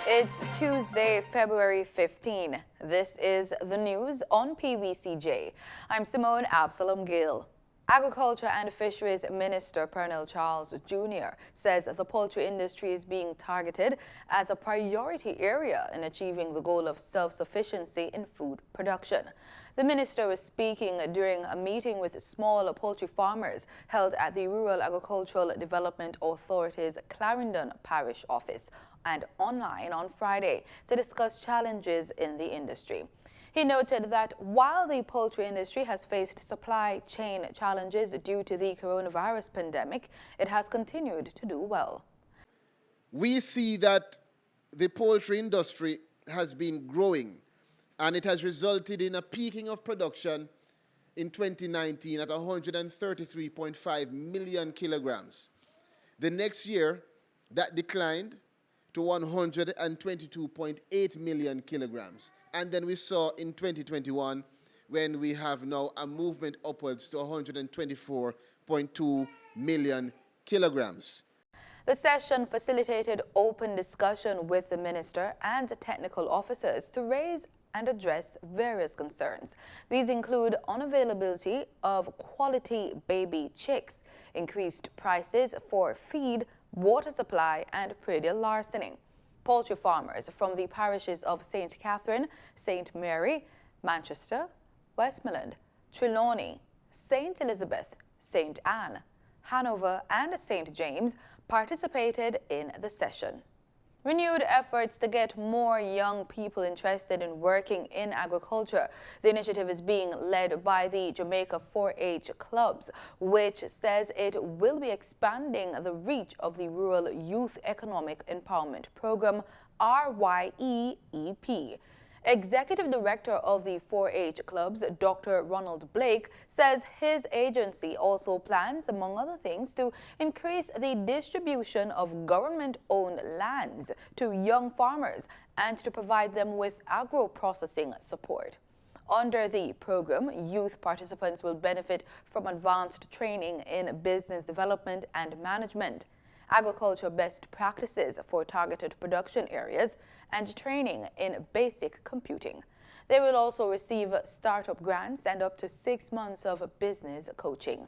It's Tuesday, February 15. This is the news on PBCJ. I'm Simone Absalom Gill. Agriculture and Fisheries Minister Pernell Charles Jr. says the poultry industry is being targeted as a priority area in achieving the goal of self-sufficiency in food production. The minister was speaking during a meeting with small poultry farmers held at the Rural Agricultural Development Authority's Clarendon Parish office and online on Friday to discuss challenges in the industry. He noted that while the poultry industry has faced supply chain challenges due to the coronavirus pandemic, it has continued to do well. We see that the poultry industry has been growing, and it has resulted in a peaking of production in 2019 at 133.5 million kilograms. The next year, that declined to 122.8 million kilograms. And then we saw in 2021 when we have now a movement upwards to 124.2 million kilograms. The session facilitated open discussion with the minister and technical officers to raise and address various concerns. These include unavailability of quality baby chicks, increased prices for feed, water supply, and predial larceny. Poultry farmers from the parishes of St. Catherine, St. Mary, Manchester, Westmoreland, Trelawney, St. Elizabeth, St. Anne, Hanover, and St. James participated in the session. Renewed efforts to get more young people interested in working in agriculture. The initiative is being led by the Jamaica 4-H clubs, which says it will be expanding the reach of the Rural Youth Economic Empowerment Program, RYEEP. Executive Director of the 4-H clubs, Dr. Ronald Blake, says his agency also plans, among other things, to increase the distribution of government-owned lands to young farmers and to provide them with agro-processing support. Under the program, youth participants will benefit from advanced training in business development and management, agriculture best practices for targeted production areas, and training in basic computing. They will also receive startup grants and up to 6 months of business coaching.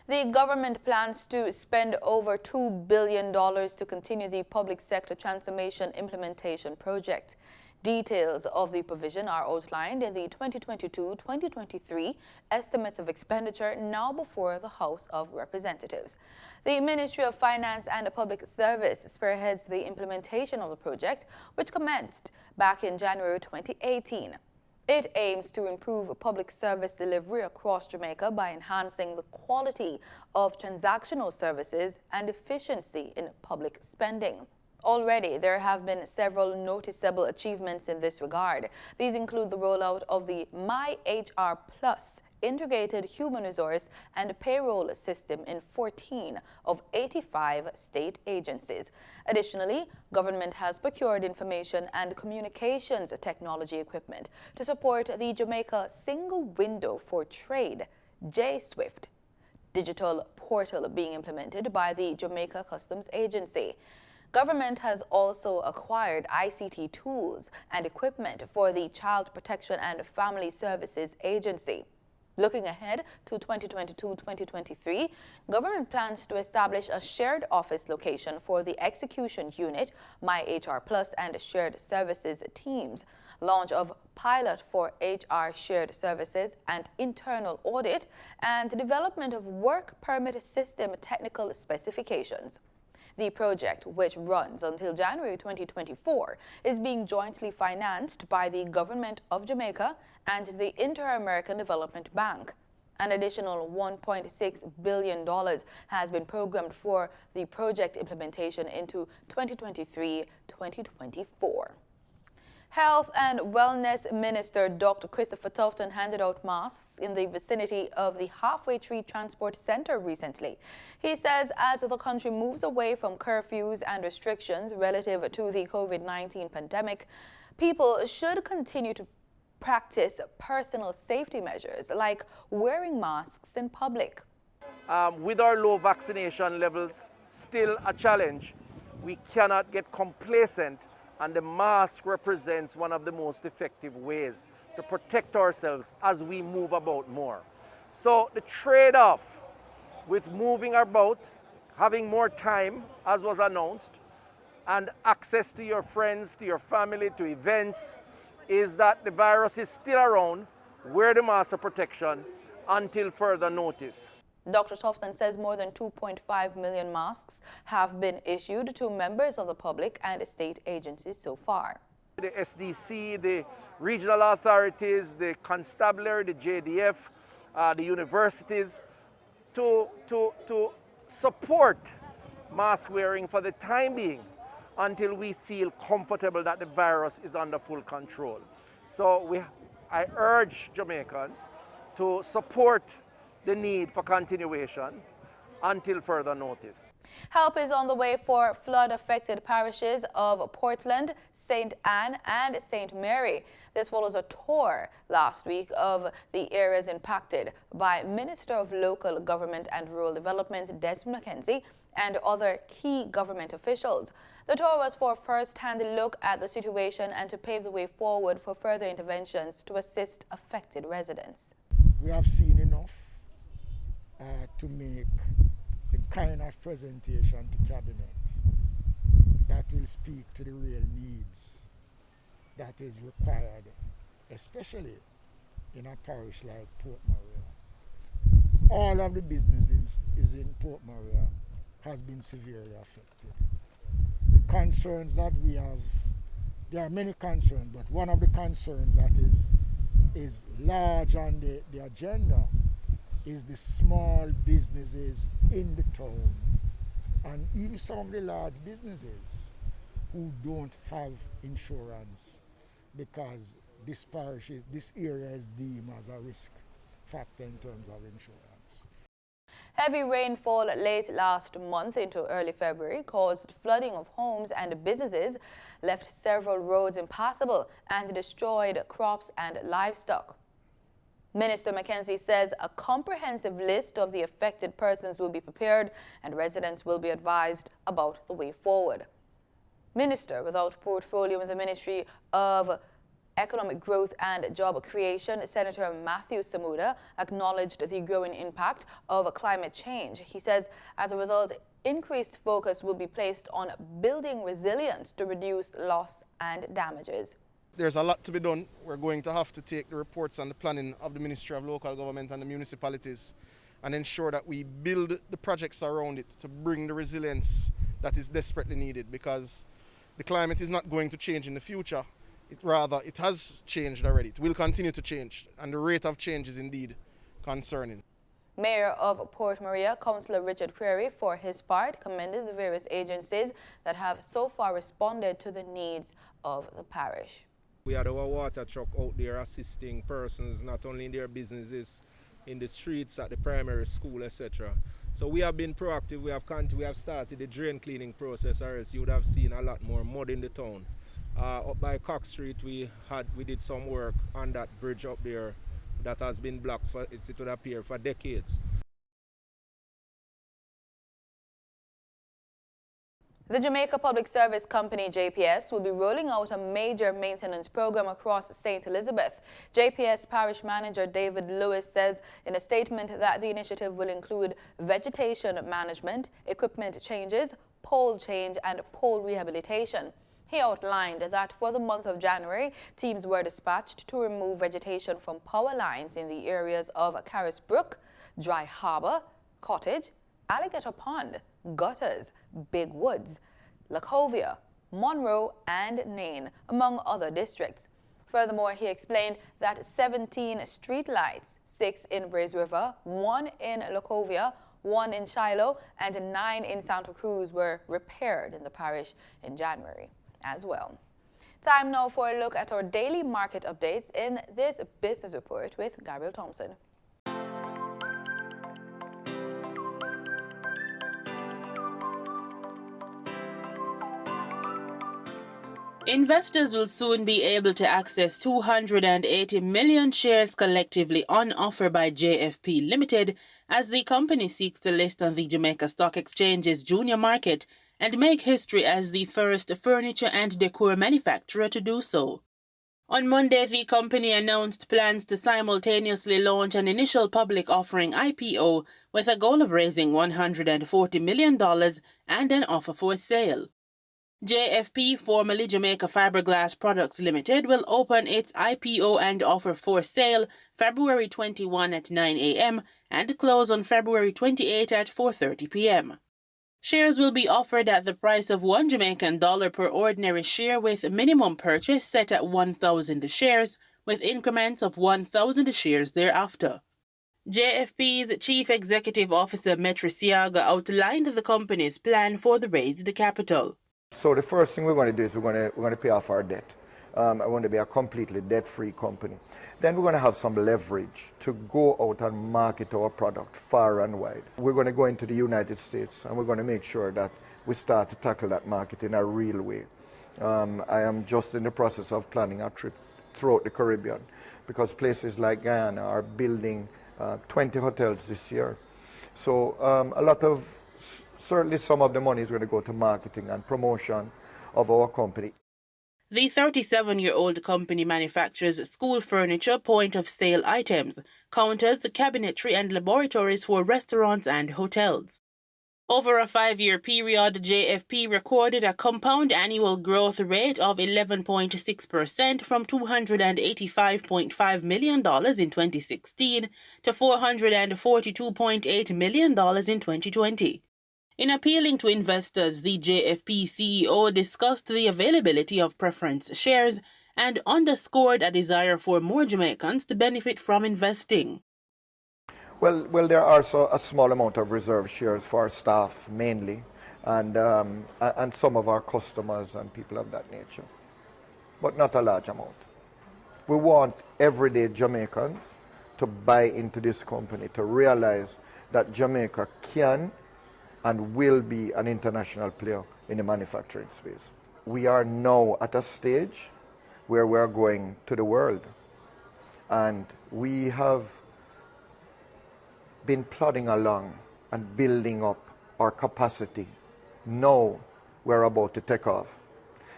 The government plans to spend over $2 billion to continue the public sector transformation implementation project. Details of the provision are outlined in the 2022-2023 estimates of expenditure now before the House of Representatives. The Ministry of Finance and Public Service spearheads the implementation of the project, which commenced back in January 2018. It aims to improve public service delivery across Jamaica by enhancing the quality of transactional services and efficiency in public spending. Already, there have been several noticeable achievements in this regard. These include the rollout of the MyHR Plus integrated human resource and payroll system in 14 of 85 state agencies. Additionally, government has procured information and communications technology equipment to support the Jamaica Single Window for Trade, J-SWIFT, digital portal being implemented by the Jamaica Customs Agency. Government has also acquired ICT tools and equipment for the Child Protection and Family Services Agency. Looking ahead to 2022-2023, government plans to establish a shared office location for the execution unit, MyHR Plus, and shared services teams, launch of pilot for HR shared services and internal audit, and development of work permit system technical specifications. The project, which runs until January 2024, is being jointly financed by the Government of Jamaica and the Inter-American Development Bank. An additional $1.6 billion has been programmed for the project implementation into 2023-2024. Health and Wellness Minister Dr. Christopher Tufton handed out masks in the vicinity of the Halfway Tree Transport Center recently. He says as the country moves away from curfews and restrictions relative to the COVID-19 pandemic, people should continue to practice personal safety measures like wearing masks in public. With our low vaccination levels still a challenge, we cannot get complacent and the mask represents one of the most effective ways to protect ourselves as we move about more. So the trade-off with moving about, having more time, as was announced, and access to your friends, to your family, to events, is that the virus is still around. Wear the mask of protection until further notice. Dr. Tofton says more than 2.5 million masks have been issued to members of the public and state agencies so far. The SDC, the regional authorities, the constabulary, the JDF, the universities, to support mask wearing for the time being until we feel comfortable that the virus is under full control. So I urge Jamaicans to support the need for continuation until further notice. Help is on the way for flood-affected parishes of Portland, St. Anne, and St. Mary. This follows a tour last week of the areas impacted by Minister of Local Government and Rural Development Desmond McKenzie and other key government officials. The tour was for a first-hand look at the situation and to pave the way forward for further interventions to assist affected residents. We have seen enough to make the kind of presentation to Cabinet that will speak to the real needs that is required, especially in a parish like Port Maria. All of the businesses in Port Maria has been severely affected. The concerns that we have, there are many concerns, but one of the concerns that is large on the agenda is the small businesses in the town, and even some of the large businesses who don't have insurance because this area is deemed as a risk factor in terms of insurance. Heavy rainfall late last month into early February caused flooding of homes and businesses, left several roads impassable, and destroyed crops and livestock. Minister McKenzie says a comprehensive list of the affected persons will be prepared and residents will be advised about the way forward. Minister without portfolio in the Ministry of Economic Growth and Job Creation, Senator Matthew Samuda, acknowledged the growing impact of climate change. He says as a result, increased focus will be placed on building resilience to reduce loss and damages. There's a lot to be done. We're going to have to take the reports and the planning of the Ministry of Local Government and the municipalities and ensure that we build the projects around it to bring the resilience that is desperately needed, because the climate is not going to change in the future. It has changed already. It will continue to change, and the rate of change is indeed concerning. Mayor of Port Maria, Councillor Richard Query, for his part, commended the various agencies that have so far responded to the needs of the parish. We had our water truck out there assisting persons, not only in their businesses, in the streets, at the primary school, etc. So we have been proactive. We have started the drain cleaning process, or else you would have seen a lot more mud in the town. Up by Cox Street, we did some work on that bridge up there that has been blocked for, it would appear, for decades. The Jamaica Public Service Company, JPS, will be rolling out a major maintenance program across St. Elizabeth. JPS Parish Manager David Lewis says in a statement that the initiative will include vegetation management, equipment changes, pole change, and pole rehabilitation. He outlined that for the month of January, teams were dispatched to remove vegetation from power lines in the areas of Carisbrook, Dry Harbour, Cottage, Alligator Pond, Gutters, Big Woods, Lacovia, Monroe, and Nain, among other districts. Furthermore, he explained that 17 street lights, 6 in Braze River, 1 in Lacovia, 1 in Shiloh, and 9 in Santa Cruz were repaired in the parish in January as well. Time now for a look at our daily market updates in this business report with Gabriel Thompson. Investors will soon be able to access 280 million shares collectively on offer by JFP Limited as the company seeks to list on the Jamaica Stock Exchange's junior market and make history as the first furniture and decor manufacturer to do so. On Monday, the company announced plans to simultaneously launch an initial public offering IPO with a goal of raising $140 million and an offer for sale. JFP, formerly Jamaica Fiberglass Products Limited, will open its IPO and offer for sale February 21 at 9 a.m. and close on February 28 at 4:30 p.m. Shares will be offered at the price of $1 Jamaican per ordinary share, with minimum purchase set at 1,000 shares, with increments of 1,000 shares thereafter. JFP's Chief Executive Officer Metri Siaga outlined the company's plan for the raised capital. So the first thing we're going to do is we're going to pay off our debt. I want to be a completely debt-free company. Then we're going to have some leverage to go out and market our product far and wide. We're going to go into the United States and we're going to make sure that we start to tackle that market in a real way. I am just in the process of planning a trip throughout the Caribbean, because places like Guyana are building 20 hotels this year. So certainly some of the money is going to go to marketing and promotion of our company. The 37-year-old company manufactures school furniture, point-of-sale items, counters, cabinetry, and laboratories for restaurants and hotels. Over a 5-year period, JFP recorded a compound annual growth rate of 11.6% from $285.5 million in 2016 to $442.8 million in 2020. In appealing to investors, the JFP CEO discussed the availability of preference shares and underscored a desire for more Jamaicans to benefit from investing. Well, there are also a small amount of reserve shares for our staff mainly, and some of our customers and people of that nature, but not a large amount. We want everyday Jamaicans to buy into this company, to realize that Jamaica can and will be an international player in the manufacturing space. We are now at a stage where we are going to the world, and we have been plodding along and building up our capacity. Now we're about to take off,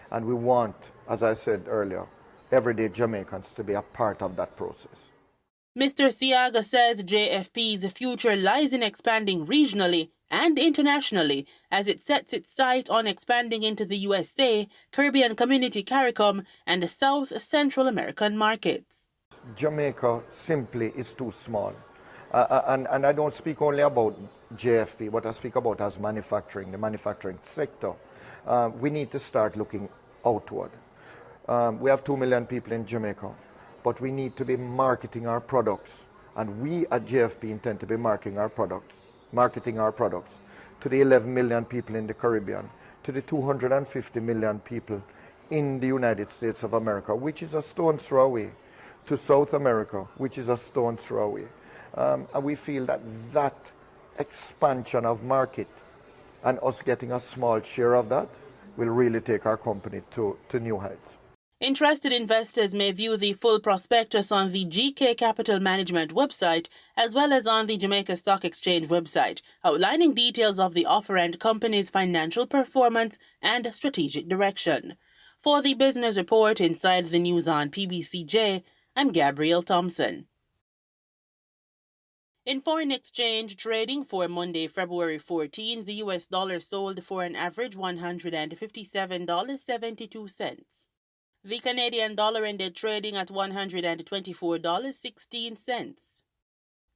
and we want, as I said earlier, everyday Jamaicans to be a part of that process. Mr. Siaga says JFP's future lies in expanding regionally and internationally as it sets its sight on expanding into the USA, Caribbean Community CARICOM, and the South Central American markets. Jamaica simply is too small. And I don't speak only about JFP, but I speak about as manufacturing, the manufacturing sector. We need to start looking outward. We have 2 million people in Jamaica, but we need to be marketing our products. And we at JFP intend to be marketing our products to the 11 million people in the Caribbean, to the 250 million people in the United States of America, which is a stone's throw away, to South America, which is a stone's throw away. And we feel that expansion of market and us getting a small share of that will really take our company to new heights. Interested investors may view the full prospectus on the GK Capital Management website as well as on the Jamaica Stock Exchange website, outlining details of the offer and company's financial performance and strategic direction. For the Business Report inside the news on PBCJ, I'm Gabrielle Thompson. In foreign exchange trading for Monday, February 14, the US dollar sold for an average $157.72. The Canadian dollar ended trading at $124.16.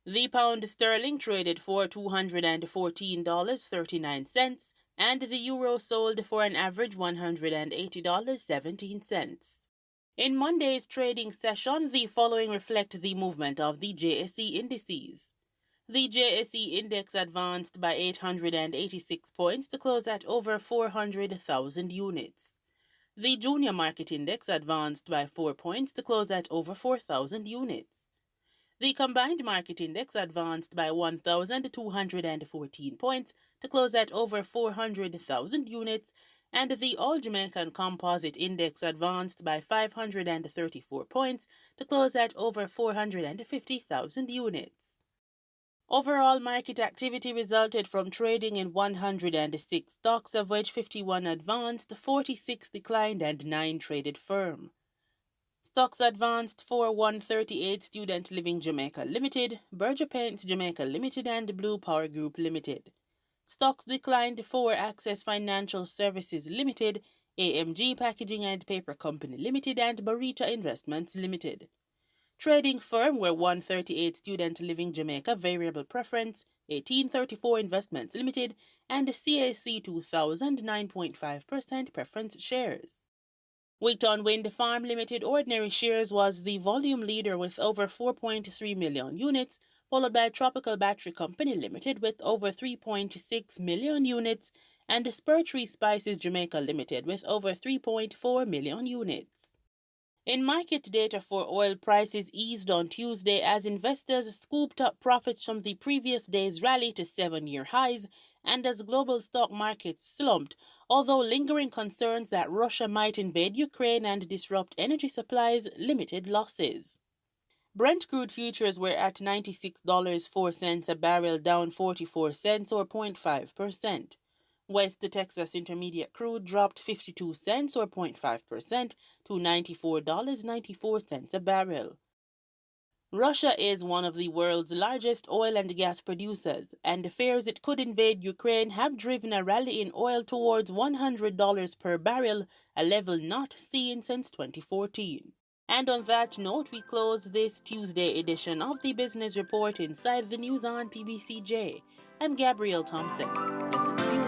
The pound sterling traded for $214.39, and the euro sold for an average $180.17. In Monday's trading session, the following reflect the movement of the JSE indices. The JSE index advanced by 886 points to close at over 400,000 units. The junior market index advanced by 4 points to close at over 4,000 units. The combined market index advanced by 1,214 points to close at over 400,000 units, and the All Jamaican Composite Index advanced by 534 points to close at over 450,000 units. Overall market activity resulted from trading in 106 stocks, of which 51 advanced, 46 declined, and 9 traded firm. Stocks advanced for 138 Student Living Jamaica Limited, Berger Paints Jamaica Limited, and Blue Power Group Limited. Stocks declined for Access Financial Services Limited, AMG Packaging and Paper Company Limited, and Barita Investments Limited. Trading firm were 138 Student Living Jamaica Variable Preference, 1834 Investments Limited, and CAC 2000 9.5% preference shares. Wigton Wind Farm Limited ordinary shares was the volume leader with over 4.3 million units, followed by Tropical Battery Company Limited with over 3.6 million units, and Spurtree Spices Jamaica Limited with over 3.4 million units. In market data for oil, prices eased on Tuesday as investors scooped up profits from the previous day's rally to 7-year highs and as global stock markets slumped, although lingering concerns that Russia might invade Ukraine and disrupt energy supplies limited losses. Brent crude futures were at $96.04 a barrel, down 44 cents or 0.5%. West Texas Intermediate crude dropped 52 cents or 0.5% to $94.94 a barrel. Russia is one of the world's largest oil and gas producers, and fears it could invade Ukraine have driven a rally in oil towards $100 per barrel, a level not seen since 2014. And on that note, we close this Tuesday edition of the Business Report Inside the News on PBCJ. I'm Gabrielle Thompson. Pleasant viewing.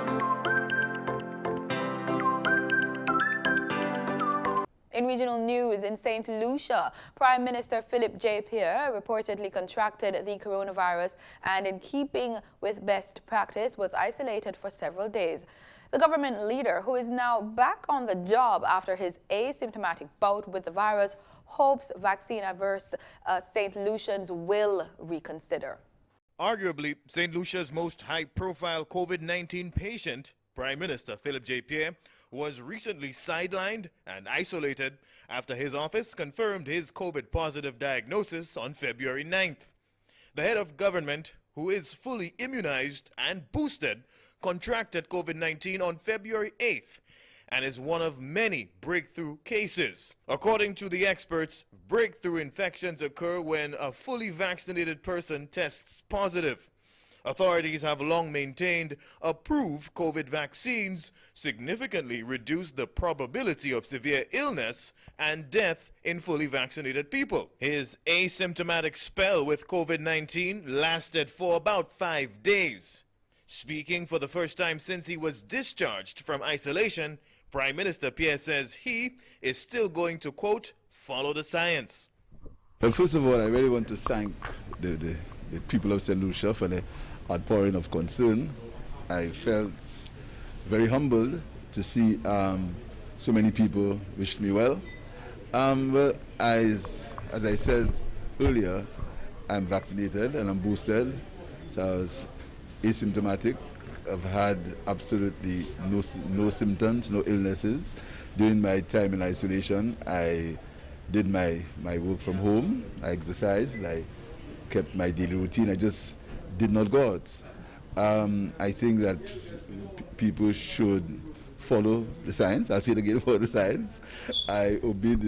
In regional news, in St. Lucia, Prime Minister Philip J. Pierre reportedly contracted the coronavirus and, in keeping with best practice, was isolated for several days. The government leader, who is now back on the job after his asymptomatic bout with the virus, hopes vaccine-averse St. Lucians will reconsider. Arguably, St. Lucia's most high-profile COVID-19 patient, Prime Minister Philip J. Pierre, was recently sidelined and isolated after his office confirmed his COVID-positive diagnosis on February 9th. The head of government, who is fully immunized and boosted, contracted COVID-19 on February 8th and is one of many breakthrough cases. According to the experts, breakthrough infections occur when a fully vaccinated person tests positive. Authorities have long maintained approved COVID vaccines significantly reduce the probability of severe illness and death in fully vaccinated people. His asymptomatic spell with COVID-19 lasted for about 5 days. Speaking for the first time since he was discharged from isolation, Prime Minister Pierre says he is still going to, quote, follow the science. Well, first of all, I really want to thank the people of St. Lucia for the outpouring of concern. I felt very humbled to see so many people wish me well. Well, as I said earlier, I'm vaccinated and I'm boosted, so I was asymptomatic. I've had absolutely no symptoms, no illnesses. During my time in isolation, I did my work from home, I exercised, I kept my daily routine, I just did not go out. I think that people should follow the science. I'll say it again, follow the science. I obeyed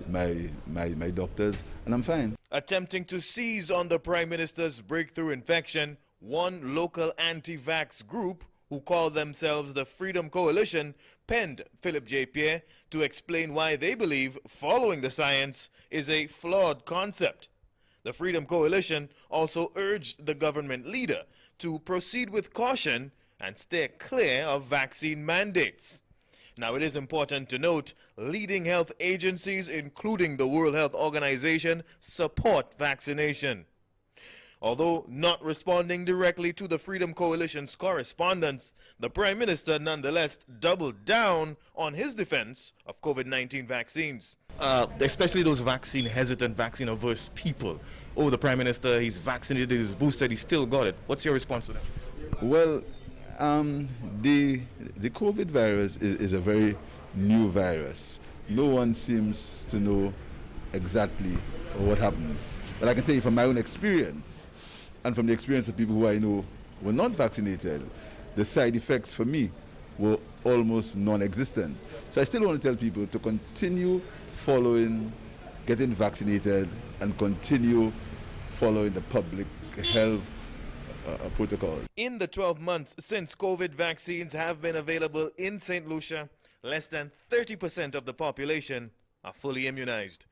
my doctors, and I'm fine. Attempting to seize on the Prime Minister's breakthrough infection, one local anti-vax group, who call themselves the Freedom Coalition, penned Philip J. Pierre to explain why they believe following the science is a flawed concept. The Freedom Coalition also urged the government leader to proceed with caution and stay clear of vaccine mandates. Now, it is important to note, leading health agencies, including the World Health Organization, support vaccination. Although not responding directly to the Freedom Coalition's correspondence, the Prime Minister nonetheless doubled down on his defense of COVID-19 vaccines. Especially those vaccine-hesitant, vaccine-averse people. Oh, the Prime Minister, he's vaccinated, he's boosted, he still got it. What's your response to that? Well, the COVID virus is a very new virus. No one seems to know exactly what happens. But I can tell you from my own experience, and from the experience of people who I know were not vaccinated, the side effects for me were almost non-existent. So I still want to tell people to continue following, getting vaccinated, and continue following the public health protocol. In the 12 months since COVID vaccines have been available in St. Lucia, less than 30% of the population are fully immunized.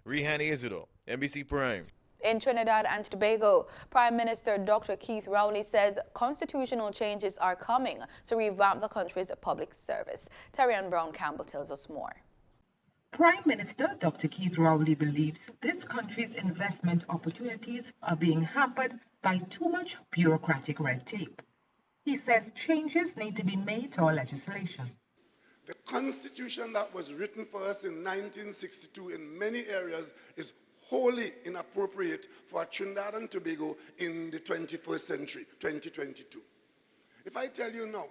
Rihani Isidore, NBC Prime. In Trinidad and Tobago, Prime Minister Dr. Keith Rowley says constitutional changes are coming to revamp the country's public service. Terry-Ann Brown-Campbell tells us more. Prime Minister Dr. Keith Rowley believes this country's investment opportunities are being hampered by too much bureaucratic red tape. He says changes need to be made to our legislation. The constitution that was written for us in 1962 in many areas is wholly inappropriate for Trinidad and Tobago in the 21st century, 2022. If I tell you now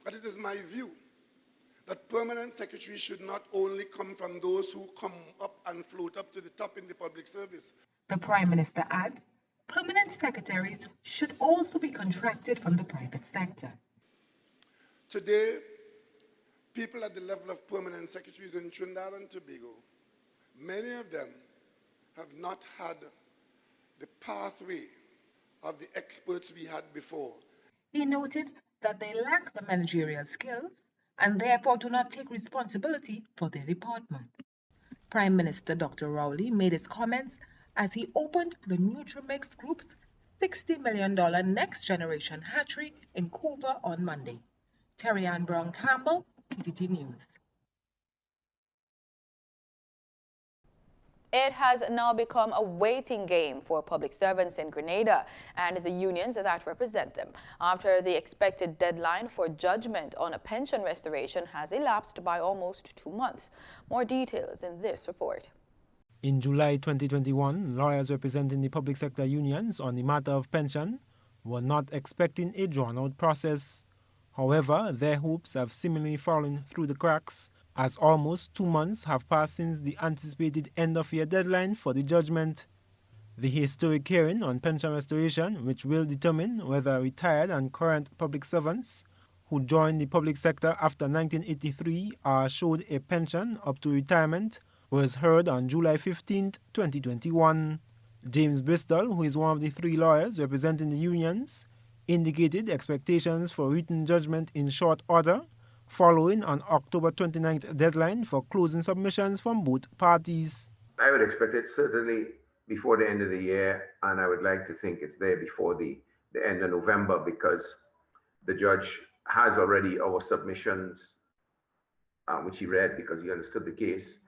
that it is my view that permanent secretaries should not only come from those who come up and float up to the top in the public service. The Prime Minister adds, permanent secretaries should also be contracted from the private sector. Today, people at the level of permanent secretaries in Trinidad and Tobago, many of them have not had the pathway of the experts we had before. He noted that they lack the managerial skills and therefore do not take responsibility for their department. Prime Minister Dr. Rowley made his comments as he opened the Nutrimix Group's $60 million Next Generation hatchery in Cooper on Monday. Terry-Ann Brown-Campbell, TTT News. It has now become a waiting game for public servants in Grenada and the unions that represent them, after the expected deadline for judgment on a pension restoration has elapsed by almost 2 months. More details in this report. In July 2021, lawyers representing the public sector unions on the matter of pension were not expecting a drawn-out process. However, their hopes have seemingly fallen through the cracks, as almost 2 months have passed since the anticipated end-of-year deadline for the judgment. The historic hearing on pension restoration, which will determine whether retired and current public servants who joined the public sector after 1983 are showed a pension up to retirement, was heard on July 15, 2021. James Bristol, who is one of the 3 lawyers representing the unions, indicated expectations for written judgment in short order, following an October 29th deadline for closing submissions from both parties. I would expect it certainly before the end of the year, and I would like to think it's there before the end of November, because the judge has already our submissions, which he read because he understood the case,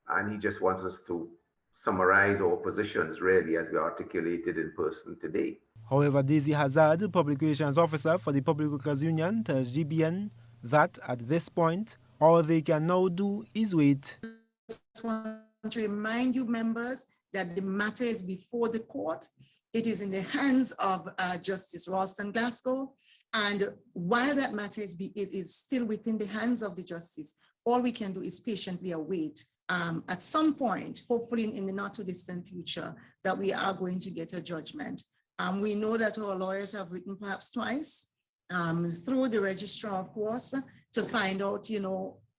and he just wants us to summarize our positions really as we articulated in person today. However, Daisy Hazard, Public Relations Officer for the Public Workers Union, tells GBN that at this point, all they can now do is wait. I just want to remind you members that the matter is before the court. It is in the hands of Justice Ralston Glasgow. And while that matter is still within the hands of the justice, all we can do is patiently await at some point, hopefully in the not too distant future, that we are going to get a judgment. We know that our lawyers have written perhaps twice through the registrar, of course, to find out,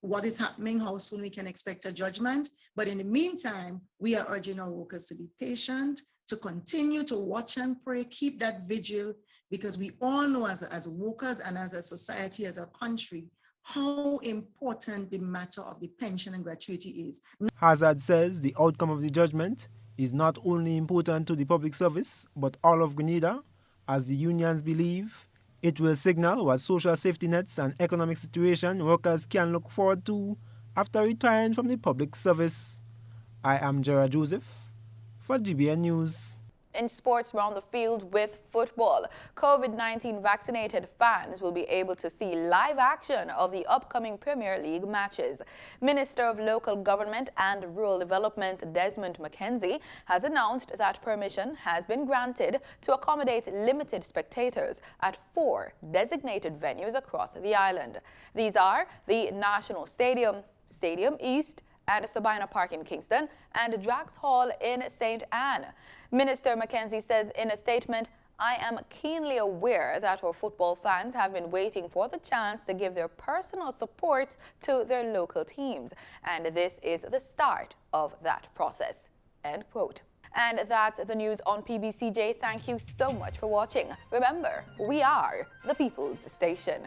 what is happening, how soon we can expect a judgment. But in the meantime, we are urging our workers to be patient, to continue to watch and pray, keep that vigil, because we all know as workers and as a society, as a country, how important the matter of the pension and gratuity is. Hazard says the outcome of the judgment is not only important to the public service, but all of Grenada, as the unions believe it will signal what social safety nets and economic situation workers can look forward to after retiring from the public service. I am Gerard Joseph for GBN News. In sports round the field with football, COVID-19 vaccinated fans will be able to see live action of the upcoming Premier League matches. Minister of Local Government and Rural Development Desmond McKenzie has announced that permission has been granted to accommodate limited spectators at 4 designated venues across the island. These are the National Stadium, Stadium East, and Sabina Park in Kingston, and Drax Hall in St. Anne. Minister McKenzie says in a statement, I am keenly aware that our football fans have been waiting for the chance to give their personal support to their local teams, and this is the start of that process. End quote. And that's the news on PBCJ. Thank you so much for watching. Remember, we are the People's Station.